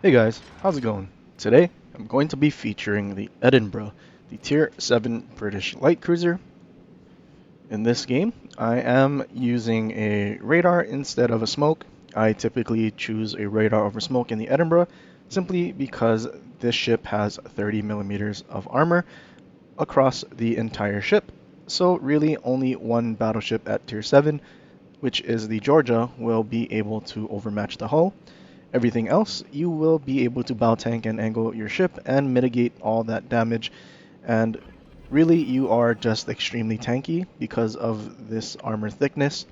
Hey guys, how's it going? Today, I'm going to be featuring the Edinburgh, the Tier 7 British light cruiser. In this game, I am using a radar instead of a smoke. I typically choose a radar over smoke in the Edinburgh simply because this ship has 30 millimeters of armor across the entire ship. So really only one battleship at Tier 7, which is the Georgia, will be able to overmatch the hull. Everything else, you will be able to bow tank and angle your ship and mitigate all that damage. And really, you are just extremely tanky because of this armor thickness.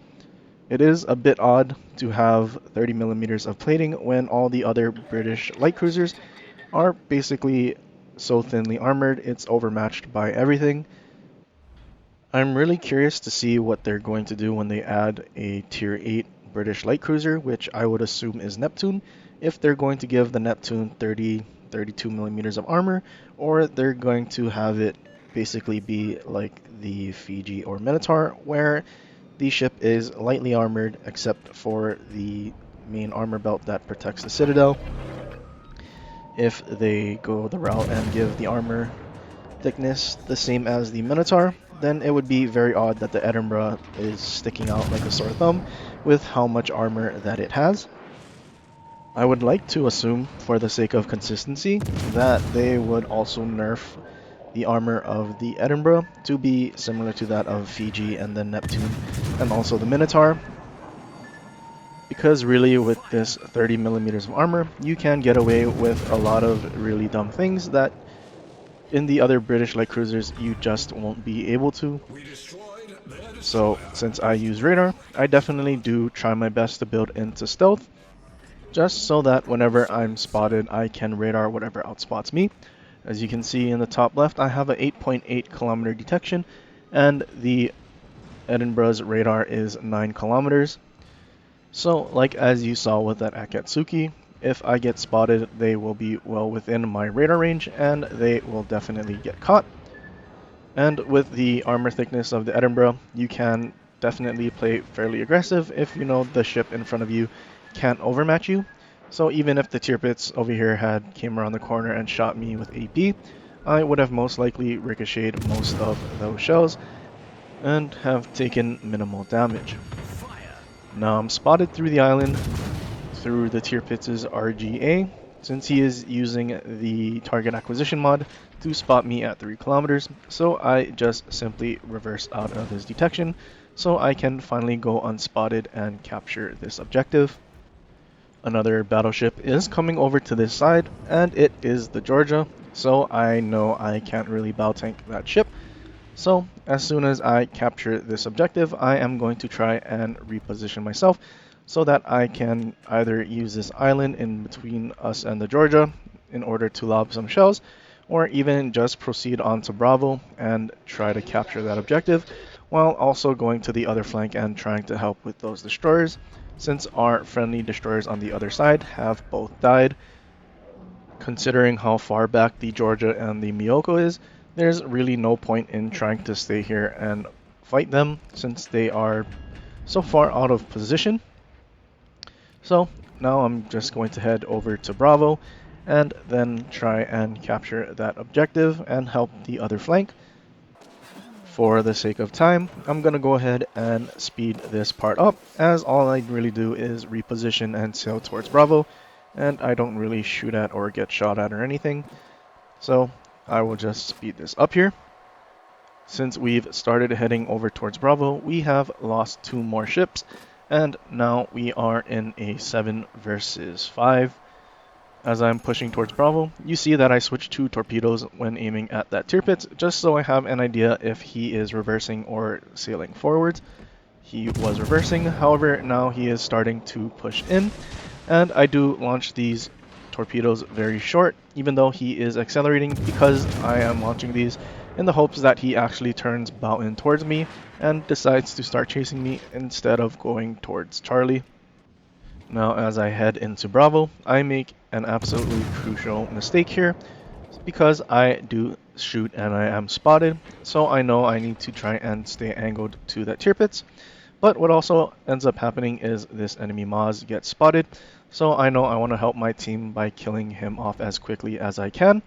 It is a bit odd to have 30 millimeters of plating when all the other British light cruisers are basically so thinly armored, it's overmatched by everything. I'm really curious to see what they're going to do when they add a Tier 8 British light cruiser, which I would assume is Neptune, if they're going to give the Neptune 32 millimeters of armor, or they're going to have it basically be like the Fiji or Minotaur, where the ship is lightly armored except for the main armor belt that protects the Citadel. If they go the route and give the armor thickness the same as the Minotaur, then it would be very odd that the Edinburgh is sticking out like a sore thumb with how much armor that it has. I would like to assume, for the sake of consistency, that they would also nerf the armor of the Edinburgh to be similar to that of Fiji and then Neptune and also the Minotaur, because really with this 30 millimeters of armor, you can get away with a lot of really dumb things that in the other British light cruisers you just won't be able to. So since I use radar, I definitely do try my best to build into stealth, just so that whenever I'm spotted I can radar whatever outspots me. As you can see in the top left, I have a 8.8 kilometer detection and the Edinburgh's radar is 9 kilometers. So like as you saw with that Akatsuki, if I get spotted, they will be well within my radar range and they will definitely get caught. And with the armor thickness of the Edinburgh, you can definitely play fairly aggressive if you know the ship in front of you can't overmatch you. So even if the tier pits over here had came around the corner and shot me with AP, I would have most likely ricocheted most of those shells and have taken minimal damage. Now I'm spotted through the island through the tier pits' RGA, since he is using the target acquisition mod to spot me at 3 kilometers, so I just simply reversed out of his detection so I can finally go unspotted and capture this objective. Another battleship is coming over to this side, and it is the Georgia, so I know I can't really bow tank that ship. So as soon as I capture this objective, I am going to try and reposition myself so that I can either use this island in between us and the Georgia in order to lob some shells, or even just proceed on to Bravo and try to capture that objective, while also going to the other flank and trying to help with those destroyers, since our friendly destroyers on the other side have both died. Considering how far back the Georgia and the Miyoko is, there's really no point in trying to stay here and fight them since they are so far out of position. So now I'm just going to head over to Bravo and then try and capture that objective and help the other flank. For the sake of time, I'm going to go ahead and speed this part up, as all I really do is reposition and sail towards Bravo, and I don't really shoot at or get shot at or anything. So I will just speed this up here. Since we've started heading over towards Bravo, we have lost 2 more ships, and now we are in a 7 versus 5. As I'm pushing towards Bravo, you see that I switched to torpedoes when aiming at that tier pit, just so I have an idea if he is reversing or sailing forwards. He was reversing, however now he is starting to push in, and I do launch these torpedoes very short, even though he is accelerating, because I am launching these in the hopes that he actually turns bow in towards me and decides to start chasing me instead of going towards Charlie. Now as I head into Bravo, I make an absolutely crucial mistake here because I do shoot and I am spotted, so I know I need to try and stay angled to that tier pits. But what also ends up happening is this enemy Maz gets spotted, so I know I want to help my team by killing him off as quickly as I can.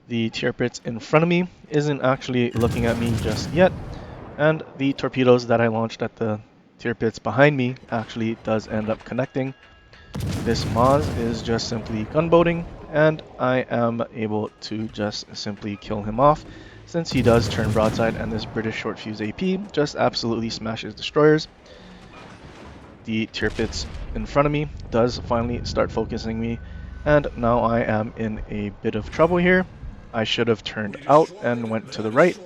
The tier pits in front of me isn't actually looking at me just yet, and the torpedoes that I launched at the tier pits behind me actually does end up connecting. This Maz is just simply gunboating, and I am able to just simply kill him off since he does turn broadside, and this British short fuse AP just absolutely smashes destroyers. The tier pits in front of me does finally start focusing me, and now I am in a bit of trouble here. I should have turned out and went to the right,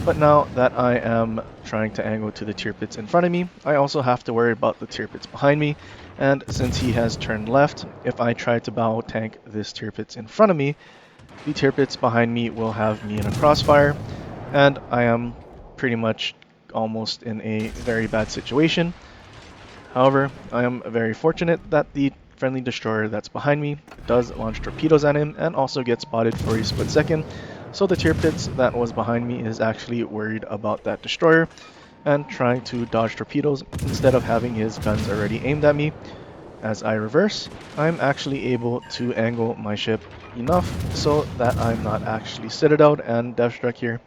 but now that I am trying to angle to the tier pits in front of me, I also have to worry about the tier pits behind me, and since he has turned left, if I try to bow tank this tier pits in front of me, the tier pits behind me will have me in a crossfire, and I am pretty much almost in a very bad situation. However, I am very fortunate that the friendly destroyer that's behind me does launch torpedoes at him and also gets spotted for a split second, so the tier pits that was behind me is actually worried about that destroyer and trying to dodge torpedoes instead of having his guns already aimed at me. As I reverse, I'm actually able to angle my ship enough so that I'm not actually citadeled and deathstruck here.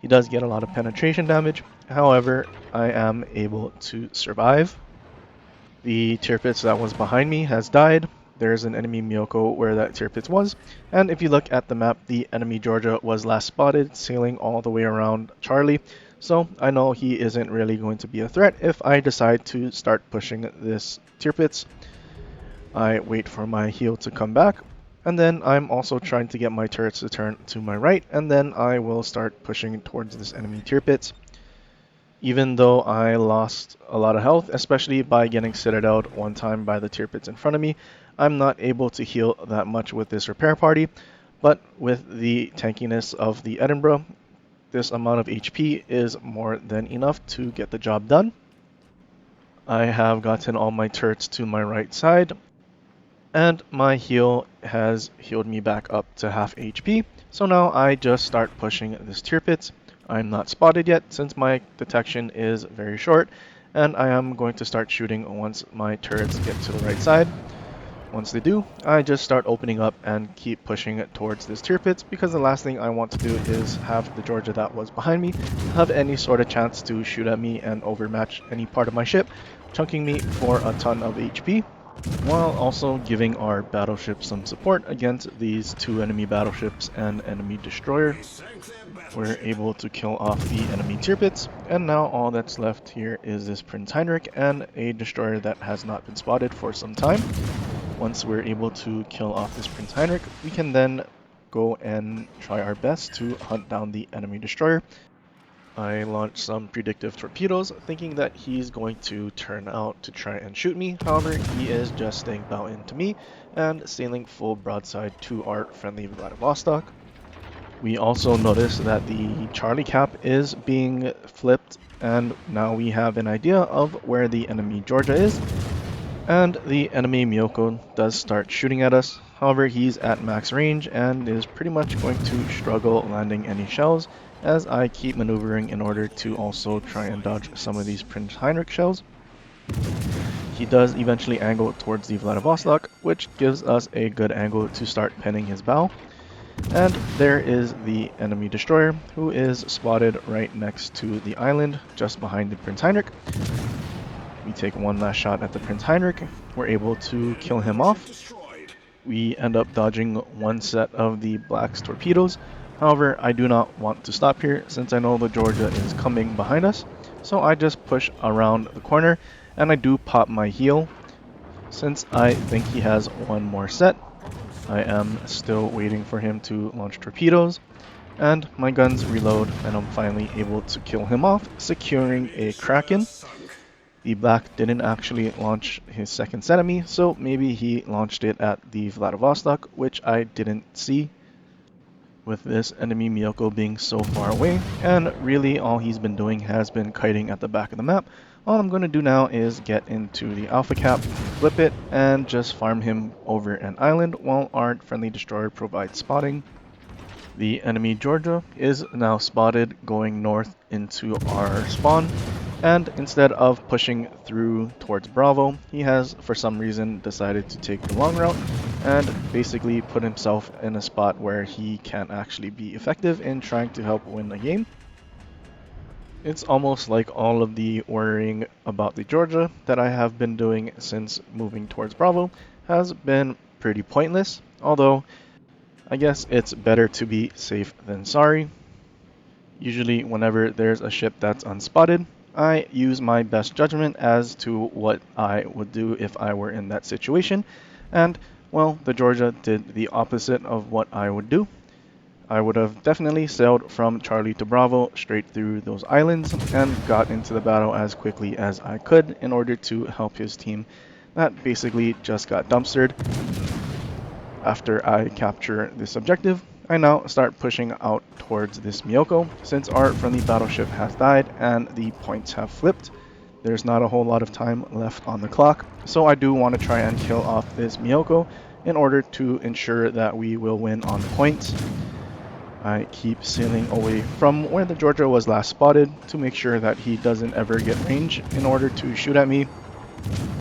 He does get a lot of penetration damage, however, I am able to survive. The tier pits that was behind me has died. There's an enemy Miyoko where that tier pits was, and if you look at the map, the enemy Georgia was last spotted sailing all the way around Charlie, so I know he isn't really going to be a threat if I decide to start pushing this tier pits. I wait for my heal to come back, and then I'm also trying to get my turrets to turn to my right, and then I will start pushing towards this enemy tier pits. Even though I lost a lot of health, especially by getting citadeled one time by the tier pits in front of me, I'm not able to heal that much with this repair party, but with the tankiness of the Edinburgh, this amount of HP is more than enough to get the job done. I have gotten all my turrets to my right side, and my heal has healed me back up to half HP, so now I just start pushing this tier pits. I'm not spotted yet since my detection is very short, and I am going to start shooting once my turrets get to the right side. Once they do, I just start opening up and keep pushing it towards this tier pits because the last thing I want to do is have the Georgia that was behind me have any sort of chance to shoot at me and overmatch any part of my ship, chunking me for a ton of HP, while also giving our battleship some support against these two enemy battleships and enemy destroyer. We're able to kill off the enemy tier pits, and now all that's left here is this Prince Heinrich and a destroyer that has not been spotted for some time. Once we're able to kill off this Prince Heinrich, we can then go and try our best to hunt down the enemy destroyer. I launched some predictive torpedoes, thinking that he's going to turn out to try and shoot me. However, he is just staying bow into me and sailing full broadside to our friendly Vladivostok. We also notice that the Charlie cap is being flipped, and now we have an idea of where the enemy Georgia is. And the enemy Miyoko does start shooting at us. However, he's at max range and is pretty much going to struggle landing any shells as I keep maneuvering in order to also try and dodge some of these Prince Heinrich shells. He does eventually angle towards the Vladivostok, which gives us a good angle to start penning his bow. And there is the enemy destroyer, who is spotted right next to the island, just behind the Prince Heinrich. We take one last shot at the Prince Heinrich. We're able to kill him off. We end up dodging one set of the Black's torpedoes. However, I do not want to stop here since I know the Georgia is coming behind us. So I just push around the corner and I do pop my heal. Since I think he has one more set, I am still waiting for him to launch torpedoes. And my guns reload and I'm finally able to kill him off, securing a Kraken. The Black didn't actually launch his second set at me, so maybe he launched it at the Vladivostok, which I didn't see. With this enemy Miyoko being so far away, and really all he's been doing has been kiting at the back of the map, all I'm going to do now is get into the Alpha Cap, flip it, and just farm him over an island while our friendly destroyer provides spotting. The enemy Georgia is now spotted going north into our spawn. And instead of pushing through towards Bravo, he has for some reason decided to take the long route and basically put himself in a spot where he can't actually be effective in trying to help win the game. It's almost like all of the worrying about the Georgia that I have been doing since moving towards Bravo has been pretty pointless, although I guess it's better to be safe than sorry. Usually whenever there's a ship that's unspotted, I use my best judgment as to what I would do if I were in that situation, and well, the Georgia did the opposite of what I would do. I would have definitely sailed from Charlie to Bravo straight through those islands and got into the battle as quickly as I could in order to help his team that basically just got dumpstered. After I capture this objective, I now start pushing out towards this Miyoko. Since our friendly battleship has died and the points have flipped, there's not a whole lot of time left on the clock, so I do want to try and kill off this Miyoko in order to ensure that we will win on points. I keep sailing away from where the Georgia was last spotted to make sure that he doesn't ever get range in order to shoot at me,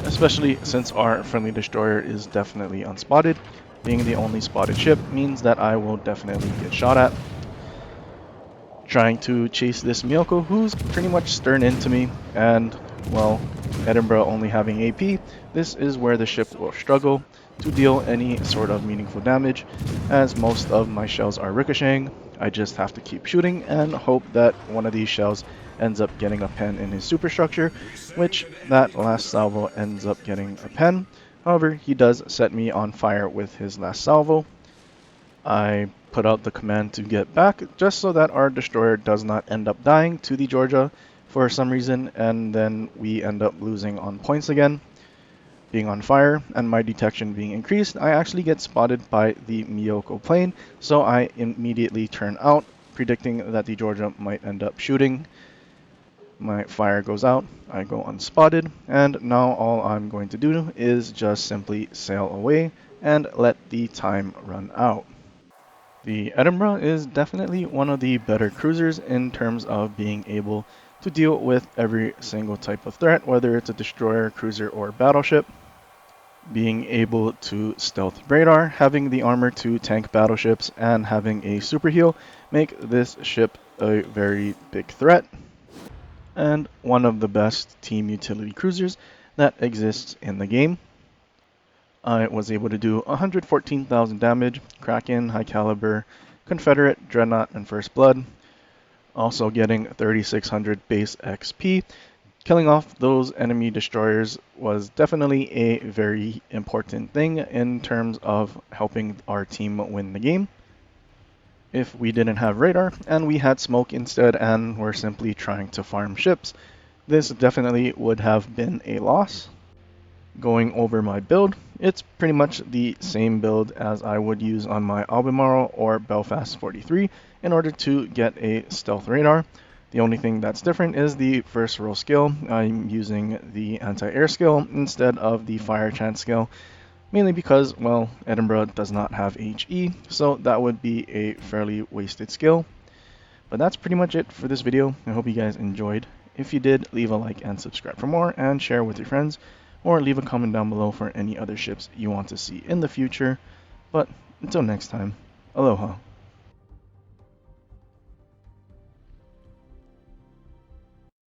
especially since our friendly destroyer is definitely unspotted. Being the only spotted ship means that I will definitely get shot at. Trying to chase this Miyoko, who's pretty much stern into me, and, well, Edinburgh only having AP, this is where the ship will struggle to deal any sort of meaningful damage, as most of my shells are ricocheting. I just have to keep shooting and hope that one of these shells ends up getting a pen in his superstructure, which that last salvo ends up getting a pen. However, he does set me on fire with his last salvo. I put out the command to get back just so that our destroyer does not end up dying to the Georgia for some reason, and then we end up losing on points again. Being on fire and my detection being increased, I actually get spotted by the Miyoko plane, so I immediately turn out, predicting that the Georgia might end up shooting. My fire goes out, I go unspotted, and now all I'm going to do is just simply sail away and let the time run out. The Edinburgh is definitely one of the better cruisers in terms of being able to deal with every single type of threat, whether it's a destroyer, cruiser, or battleship. Being able to stealth radar, having the armor to tank battleships, and having a super heal make this ship a very big threat, and one of the best team utility cruisers that exists in the game. I was able to do 114,000 damage, Kraken, High Caliber, Confederate, Dreadnought, and First Blood. Also getting 3,600 base XP. Killing off those enemy destroyers was definitely a very important thing in terms of helping our team win the game. If we didn't have radar and we had smoke instead and were simply trying to farm ships, this definitely would have been a loss. Going over my build, it's pretty much the same build as I would use on my Albemarle or Belfast 43 in order to get a stealth radar. The only thing that's different is the first roll skill. I'm using the anti-air skill instead of the fire chance skill, mainly because, well, Edinburgh does not have HE, so that would be a fairly wasted skill. But that's pretty much it for this video. I hope you guys enjoyed. If you did, leave a like and subscribe for more, and share with your friends, or leave a comment down below for any other ships you want to see in the future. But until next time, aloha.